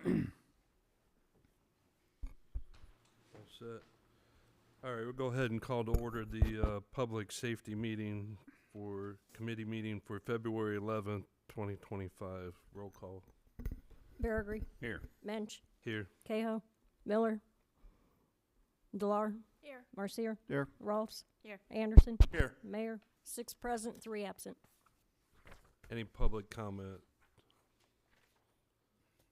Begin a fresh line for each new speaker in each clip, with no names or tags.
All set. All right, we'll go ahead and call to order the public safety meeting committee meeting for February 11th, 2025. Roll call.
Baragry.
Here.
Mensch.
Here.
Cahill. Miller. Delar.
Here.
Marcier.
Here.
Rolfs.
Here.
Anderson.
Here.
Mayor. 6 present, 3 absent.
Any public comment?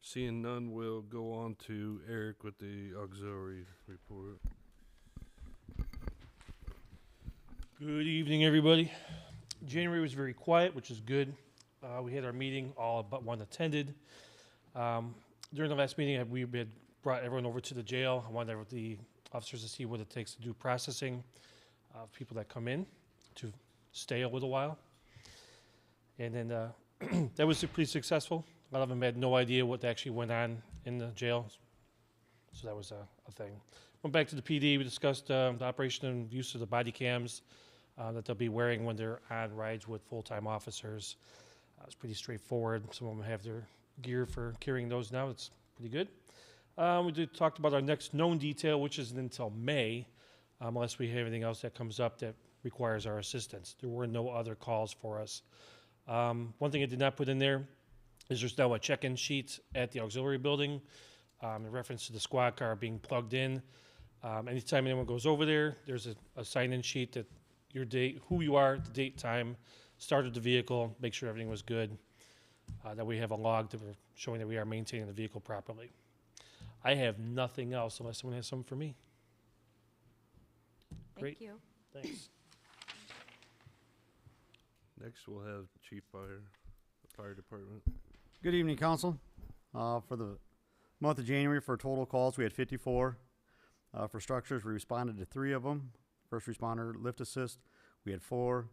Seeing none, we'll go on to Eric with the auxiliary report.
Good evening, everybody. January was very quiet, which is good. We had our meeting, all but one attended. During the last meeting, we had brought everyone over to the jail. I wanted the officers to see what it takes to do processing of people that come in to stay a little while. And then that was pretty successful. A lot of them had no idea what actually went on in the jail. So that was a thing. Went back to the PD. We discussed the operation and use of the body cams that they'll be wearing when they're on rides with full-time officers. It's pretty straightforward. Some of them have their gear for carrying those now. It's pretty good. We talked about our next known detail, which isn't until May, unless we have anything else that comes up that requires our assistance. There were no other calls for us. One thing I did not put in there is there's now a check-in sheet at the auxiliary building in reference to the squad car being plugged in. Anytime anyone goes over there, there's a sign-in sheet that your date, who you are, the date, time, start of the vehicle, make sure everything was good, that we have a log that we're showing that we are maintaining the vehicle properly. I have nothing else unless someone has something for me. Great.
Thank you.
Thanks.
Next, we'll have Chief Fire Department.
Good evening, Council. For the month of January, for total calls, we had 54. For structures, we responded to 3 of them. First responder lift assist, we had 4.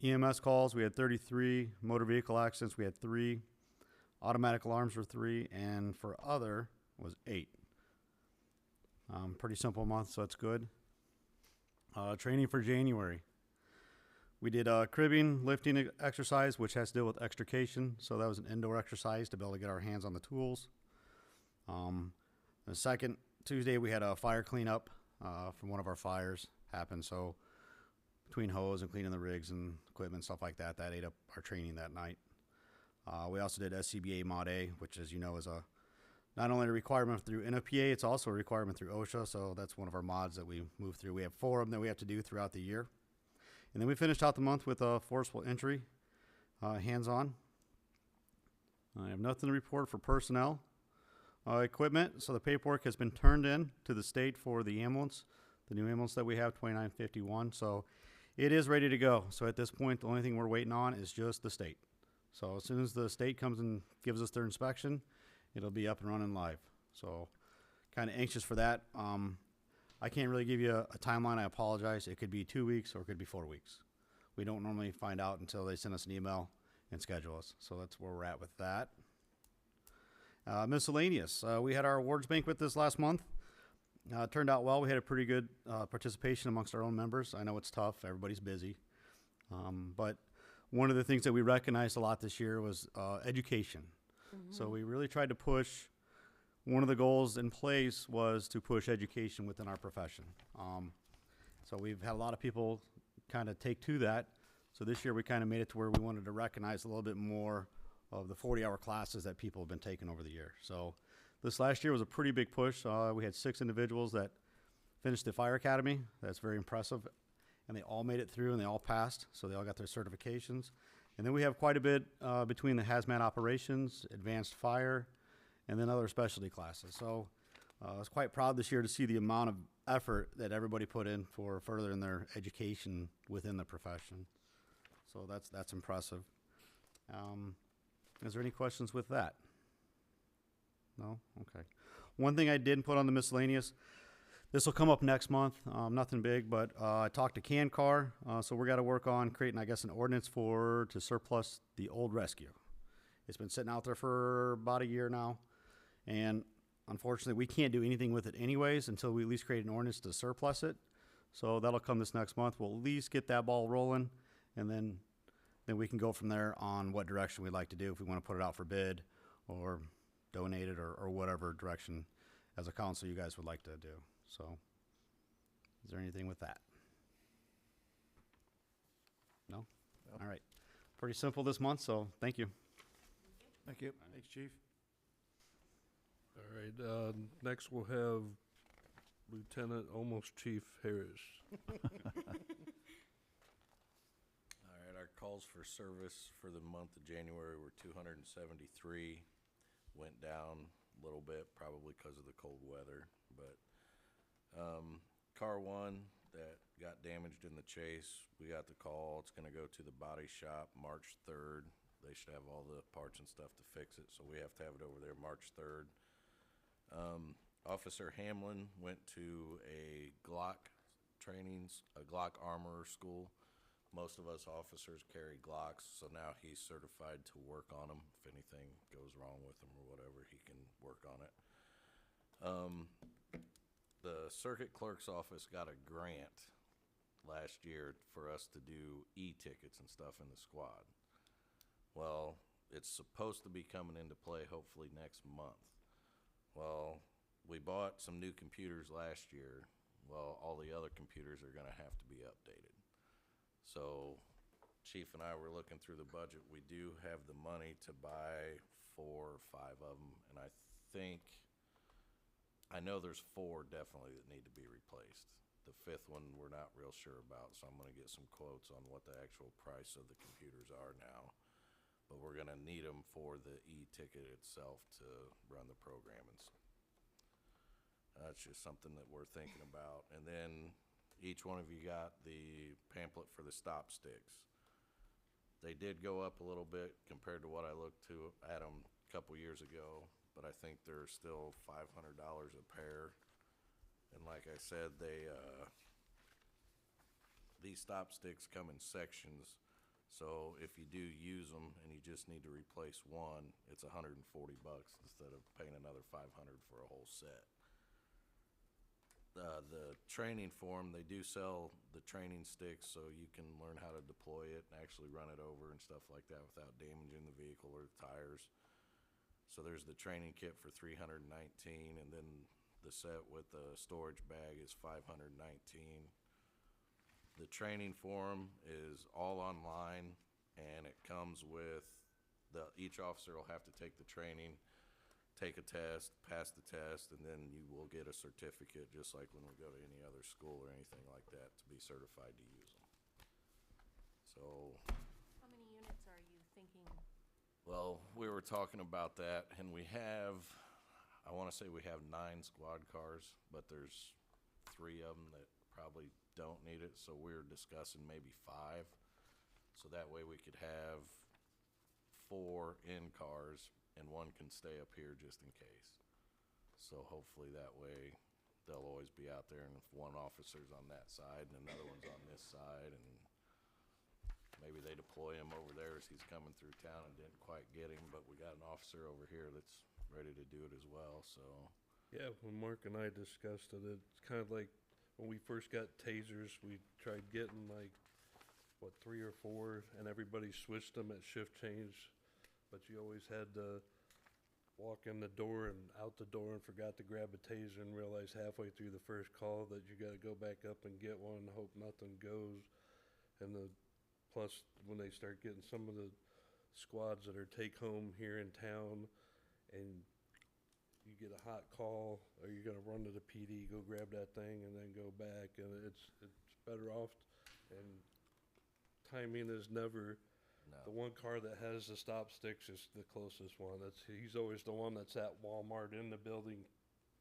EMS calls, we had 33. Motor vehicle accidents, we had 3. Automatic alarms were 3. And for other was 8. Pretty simple month, so that's good. Training for January. We did a cribbing lifting exercise, which has to deal with extrication. So that was an indoor exercise to be able to get our hands on the tools. The second Tuesday, we had a fire cleanup from one of our fires happen. So between hose and cleaning the rigs and equipment, stuff like that, that ate up our training that night. We also did SCBA Mod A, which, as you know, is not only a requirement through NFPA, it's also a requirement through OSHA. So that's one of our mods that we move through. We have 4 of them that we have to do throughout the year. And then we finished out the month with a forcible entry, hands-on. I have nothing to report for personnel. Equipment, so the paperwork has been turned in to the state for the ambulance, the new ambulance that we have, 2951. So it is ready to go. So at this point, the only thing we're waiting on is just the state. So as soon as the state comes and gives us their inspection, it'll be up and running live. So kind of anxious for that. I can't really give you a timeline. I apologize. It could be 2 weeks or it could be 4 weeks. We don't normally find out until they send us an email and schedule us. So that's where we're at with that. Miscellaneous. We had our awards banquet this last month. Turned out well. We had a pretty good participation amongst our own members. I know it's tough. Everybody's busy. But one of the things that we recognized a lot this year was education. Mm-hmm. So we really tried to push. One of the goals in place was to push education within our profession. So we've had a lot of people kind of take to that. So this year we kind of made it to where we wanted to recognize a little bit more of the 40-hour classes that people have been taking over the year. So this last year was a pretty big push. We had 6 individuals that finished the fire academy. That's very impressive. And they all made it through and they all passed. So they all got their certifications. And then we have quite a bit between the hazmat operations, advanced fire, and then other specialty classes. So I was quite proud this year to see the amount of effort that everybody put in for furthering their education within the profession. So that's impressive. Is there any questions with that? No? Okay. One thing I didn't put on the miscellaneous, this will come up next month, nothing big, but I talked to CanCar, so we're got to work on creating, I guess, an ordinance to surplus the old rescue. It's been sitting out there for about a year now, and unfortunately we can't do anything with it anyways until we at least create an ordinance to surplus it. So that'll come this next month. We'll at least get that ball rolling, and then we can go from there on what direction we'd like to do, if we want to put it out for bid or donated or whatever direction as a council you guys would like to do. So, is there anything with that? No? All right. Pretty simple this month, so thank you.
Thank you. Thanks, Chief.
All right, next we'll have Lieutenant, almost Chief Harris.
All right, our calls for service for the month of January were 273. Went down a little bit, probably because of the cold weather. But car one that got damaged in the chase, we got the call. It's going to go to the body shop March 3rd. They should have all the parts and stuff to fix it, so we have to have it over there March 3rd. Officer Hamlin went to a Glock Glock armorer school. Most of us officers carry Glocks, so now he's certified to work on them. If anything goes wrong with them or whatever, he can work on it. The circuit clerk's office got a grant last year for us to do e-tickets and stuff in the squad. Well, it's supposed to be coming into play hopefully next month. Well, we bought some new computers last year. Well, all the other computers are gonna have to be updated. So Chief and I were looking through the budget. We do have the money to buy 4 or 5 of them, and I know there's 4 definitely that need to be replaced. The 5th one we're not real sure about, so I'm gonna get some quotes on what the actual price of the computers are now. But we're gonna need them for the e-ticket itself to run the program, and that's just something that we're thinking about. And then each one of you got the pamphlet for the stop sticks. They did go up a little bit compared to what I looked at them a couple years ago, but I think they're still $500 a pair. And like I said, these stop sticks come in sections. So if you do use them and you just need to replace one, it's $140 instead of paying another $500 for a whole set. The training form, they do sell the training sticks so you can learn how to deploy it and actually run it over and stuff like that without damaging the vehicle or the tires. So there's the training kit for $319, and then the set with the storage bag is $519. The training form is all online, and it comes with each officer will have to take the training, take a test, pass the test, and then you will get a certificate, just like when we go to any other school or anything like that, to be certified to use them. So,
How many units are you thinking?
well, we were talking about that, and I want to say we have 9 squad cars, but there's 3 of them that probably don't need it, so we're discussing maybe 5. So that way we could have 4 in cars and 1 can stay up here just in case. So hopefully that way they'll always be out there, and if one officer's on that side and another one's on this side, and maybe they deploy him over there as he's coming through town and didn't quite get him, but we got an officer over here that's ready to do it as well, so.
Yeah, when Mark and I discussed it, it's kind of like when we first got tasers, we tried getting like, 3 or 4, and everybody switched them at shift change. But you always had to walk in the door and out the door and forgot to grab a taser and realize halfway through the first call that you gotta go back up and get one and hope nothing goes. And plus, when they start getting some of the squads that are take home here in town, and you get a hot call, or you're gonna run to the PD, go grab that thing, and then go back, and it's better off. And timing is never. The
No,
one car that has the stop sticks is the closest one. He's always the one that's at Walmart in the building,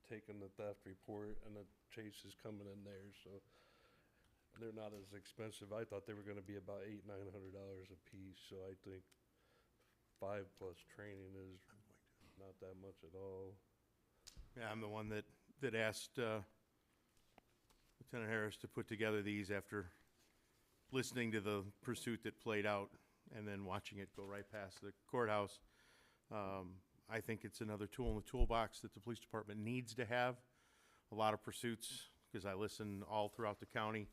taking the theft report, and the chase is coming in there. So they're not as expensive. I thought they were going to be about $800-900 a piece. So I think 5 plus training is not that much at all.
Yeah, I'm the one that asked Lieutenant Harris to put together these after listening to the pursuit that played out and then watching it go right past the courthouse. I think it's another tool in the toolbox that the police department needs to have. A lot of pursuits, because I listen all throughout the county,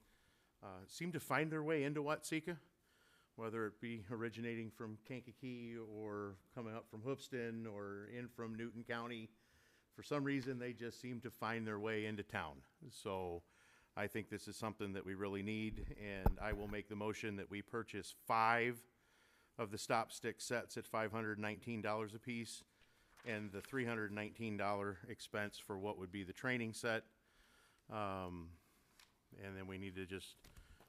seem to find their way into Watseka, whether it be originating from Kankakee or coming up from Hoofston or in from Newton County. For some reason, they just seem to find their way into town. So I think this is something that we really need, and I will make the motion that we purchase 5 of the stop stick sets at $519 apiece, and the $319 expense for what would be the training set. And then we need to just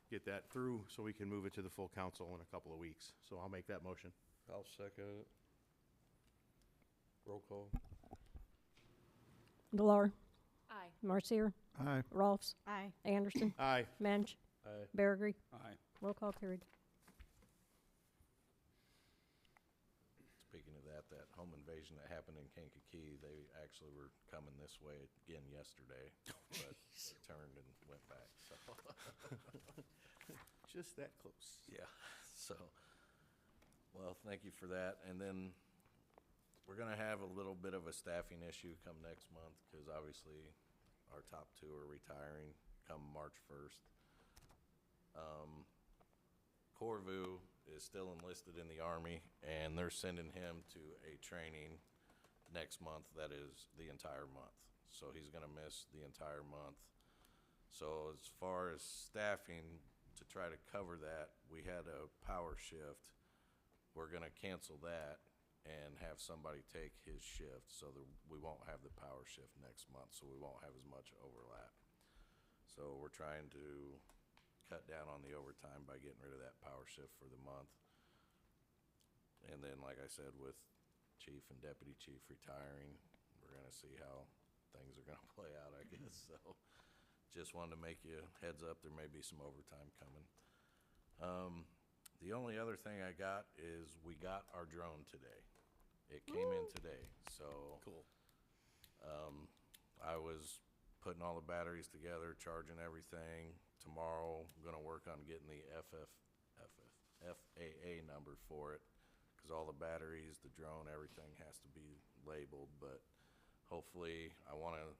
get that through so we can move it to the full council in a couple of weeks. So I'll make that motion.
I'll second it. Roll call.
Delar,
Aye.
Marcier,
Aye.
Rolfs,
Aye.
Anderson,
Aye.
Mensch,
Aye.
Barrigree.
Aye.
Roll call carried.
Speaking of that home invasion that happened in Kankakee, they actually were coming this way again yesterday, but they turned and went back, so.
Just that close.
Yeah, so, well, thank you for that. And then we're gonna have a little bit of a staffing issue come next month, because obviously our top 2 are retiring come March 1st. Corvu is still enlisted in the Army, and they're sending him to a training next month that is the entire month. So he's gonna miss the entire month. So as far as staffing, to try to cover that, we had a power shift. We're gonna cancel that and have somebody take his shift, so that we won't have the power shift next month, so we won't have as much overlap. So we're trying to cut down on the overtime by getting rid of that power shift for the month. And then, like I said, with chief and deputy chief retiring, we're gonna see how things are gonna play out, I guess, so. Just wanted to make you a heads up, there may be some overtime coming. The only other thing I got is we got our drone today. It came in today, so.
Cool.
I was putting all the batteries together, charging everything. Tomorrow, I'm gonna work on getting the FAA number for it, because all the batteries, the drone, everything has to be labeled, but hopefully, I wanna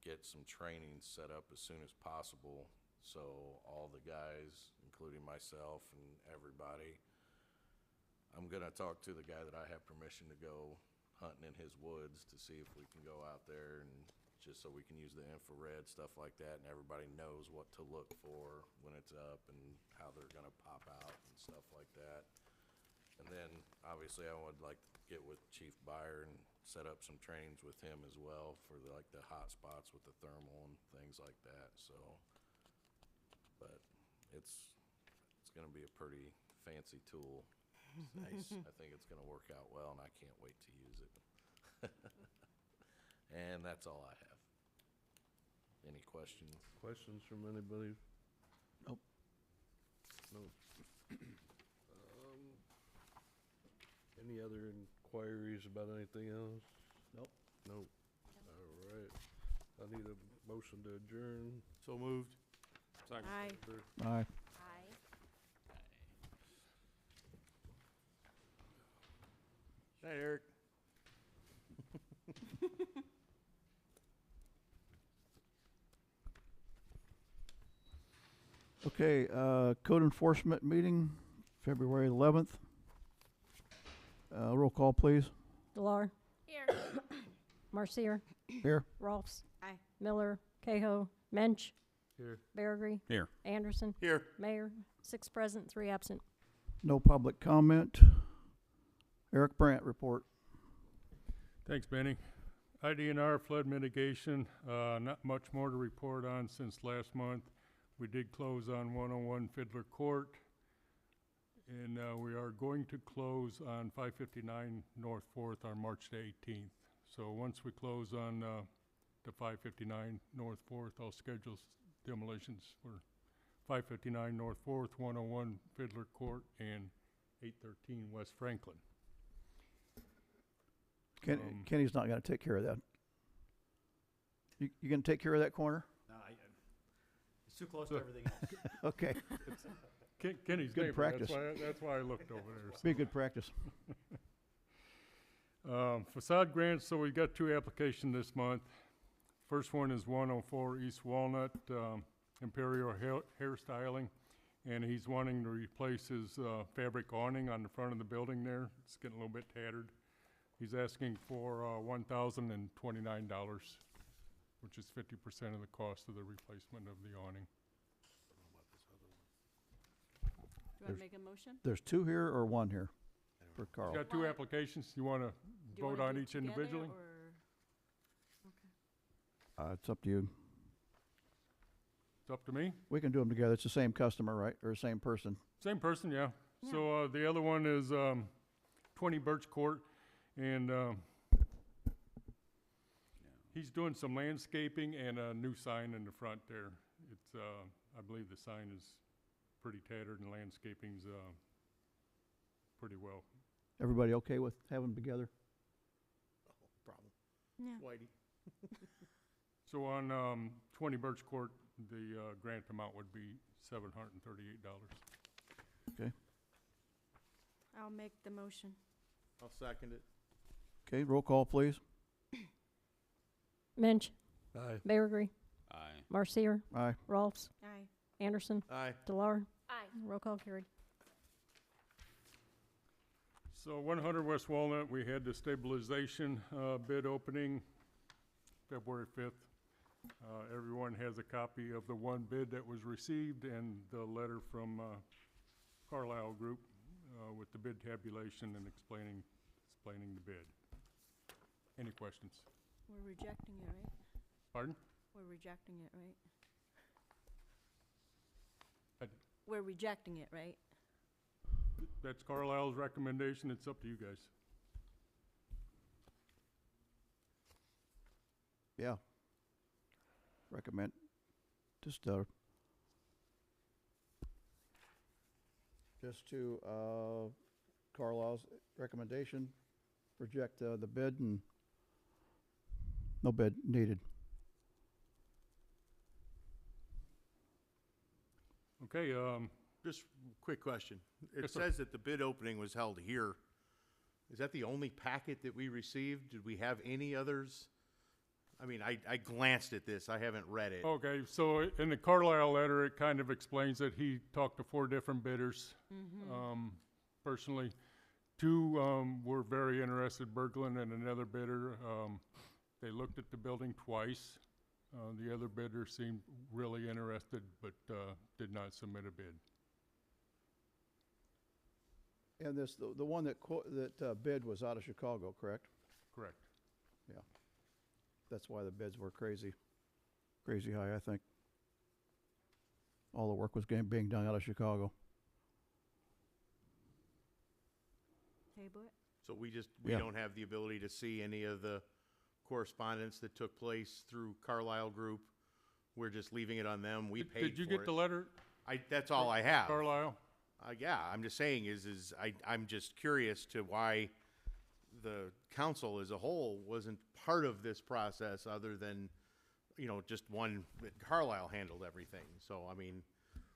get some training set up as soon as possible, so all the guys, including myself and everybody, I'm gonna talk to the guy that I have permission to go hunting in his woods to see if we can go out there, and just so we can use the infrared, stuff like that, and everybody knows what to look for when it's up and how they're gonna pop out and stuff like that. And then, obviously, I would like to get with Chief Byer and set up some trainings with him as well for the, like the hot spots with the thermal and things like that, so. But it's gonna be a pretty fancy tool.
Nice.
I think it's gonna work out well, and I can't wait to use it. And that's all I have. Any questions?
Questions from anybody?
Nope.
No. Any other inquiries about anything else?
Nope.
Nope. All right. I need a motion to adjourn.
So moved.
Aye.
Aye.
Aye.
Night, Eric.
Okay, code enforcement meeting, February 11th. Roll call, please.
Delar,
Here.
Marcier,
Here.
Rolfs,
Aye.
Miller, Cahoe, Mensch,
Here.
Barrigree.
Here.
Anderson,
Here.
Mayor, 6 present, 3 absent.
No public comment. Eric Brandt, report.
Thanks, Benny. IDNR flood mitigation, not much more to report on since last month. We did close on 101 Fiddler Court, and we are going to close on 559 North 4th on March the 18th. So once we close on the 559 North 4th, I'll schedule demolitions for 559 North 4th, 101 Fiddler Court, and 813 West Franklin.
Kenny's not gonna take care of that. You gonna take care of that corner?
No, it's too close to everything else.
Okay,
Kenny's
Good
neighbor,
practice.
that's why I looked over there.
be good practice.
Facade grants, so we got 2 applications this month. First one is 104 East Walnut, Imperial Hairstyling, and he's wanting to replace his fabric awning on the front of the building there. It's getting a little bit tattered. He's asking for $1,029, which is 50% of the cost of the replacement of the awning.
Do you want to make a motion?
There's two here or one here for Carl?
Got two applications. You want to
Do you wanna
vote on
do it
each
together,
individually?
or- Okay.
It's up to you.
It's up to me.
We can do them together. It's the same customer, right? Or same person?
Same person, yeah.
Yeah.
So the other one is 20 Birch Court, and he's doing some landscaping and a new sign in the front there. It's I believe the sign is pretty tattered and landscaping's pretty well.
Everybody okay with having them together?
Problem.
Yeah.
Whitey.
So on 20 Birch Court, the grant amount would be $738.
I'll make the motion.
I'll second it.
Okay, roll call, please.
Minch,
Aye.
Barrigree,
Aye.
Marcier,
Aye.
Rolfs,
Aye.
Anderson,
Aye.
Delar.
Aye.
Roll call carried.
So 100 West Walnut, we had the stabilization bid opening February 5th. Everyone has a copy of the one bid that was received and the letter from Carlisle Group with the bid tabulation and explaining the bid. Any questions?
We're rejecting it, right?
Pardon?
We're rejecting it, right?
I-
We're rejecting it, right?
That's Carlisle's recommendation. It's up to you guys.
Yeah. Recommend, just to Carlisle's recommendation, reject the bid and no bid needed.
Okay,
Just quick question. It
Yes, sir.
says that the bid opening was held here. Is that the only packet that we received? Did we have any others? I mean, I glanced at this. I haven't read it.
okay, so in the Carlisle letter, it kind of explains that he talked to 4 different bidders. Personally, 2 were very interested, Berglund and another bidder. They looked at the building twice. The other bidder seemed really interested, but did not submit a bid.
And this, the one that bid was out of Chicago, correct?
Correct.
That's why the bids were crazy high, I think. All the work was being done out of Chicago.
Table it?
So we
Yeah.
don't have the ability to see any of the correspondence that took place through Carlisle Group. We're just leaving it on them. We paid for it.
Did you get the letter,
That's all I have.
Carlisle?
Yeah, I'm just saying I'm just curious to why the council as a whole wasn't part of this process other than, just one, that Carlisle handled everything. So, I mean,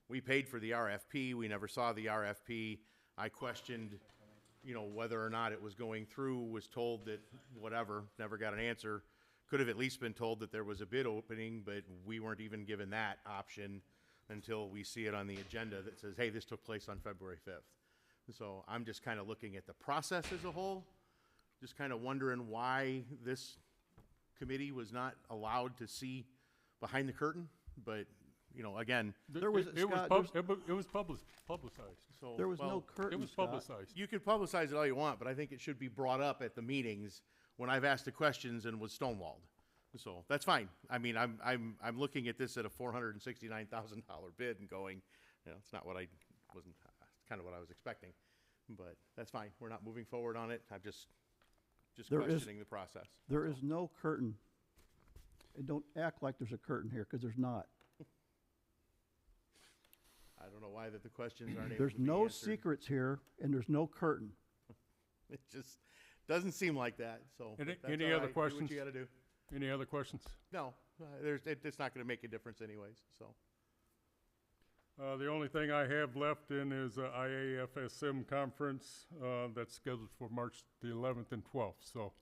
we paid for the RFP. We never saw the RFP. I questioned, whether or not it was going through, was told that whatever, never got an answer. Could have at least been told that there was a bid opening, but we weren't even given that option until we see it on the agenda that says, hey, this took place on February 5th. So I'm just kind of looking at the process as a whole, just kind of wondering why this committee was not allowed to see behind the curtain. But, again,
There was-
It was
Scott,
publicized.
so.
There was no
well,
curtain,
It was
Scott.
publicized.
you could publicize it all you want, but I think it should be brought up at the meetings when I've asked the questions and was stonewalled. So that's fine. I mean, I'm looking at this at a $469,000 bid and going, it's not what wasn't kind of what I was expecting. But that's fine. We're not moving forward on it. I'm just
There is-
questioning the process.
There is no curtain. And don't act like there's a curtain here, because there's not.
I don't know why that the questions aren't able
There's
to be
no
answered.
secrets here, and there's no curtain.
It just doesn't seem like that, so.
Any-
that's
any
all
other
right.
questions?
Do what you gotta do.
Any other questions?
No, it's not gonna make a difference anyways, so.
The only thing I have left in is a IAFSM conference that's scheduled for March the 11th and 12th. So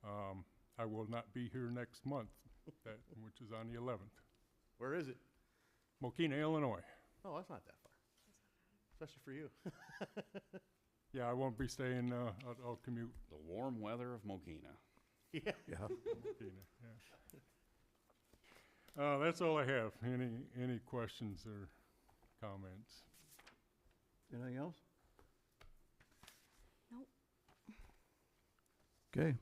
I will not be here next month, which is on the 11th.
Where is it?
Mokina, Illinois.
Oh, that's not that far. especially for you.
Yeah, I won't be staying, I'll commute.
The warm weather of Mokina.
Yeah.
Yeah.
Yeah. That's all I have. Any questions or comments?
Anything else?
Nope.
Okay,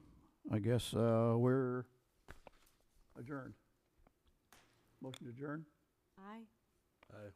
I guess, we're adjourned. Motion to adjourn?
Aye.
Aye.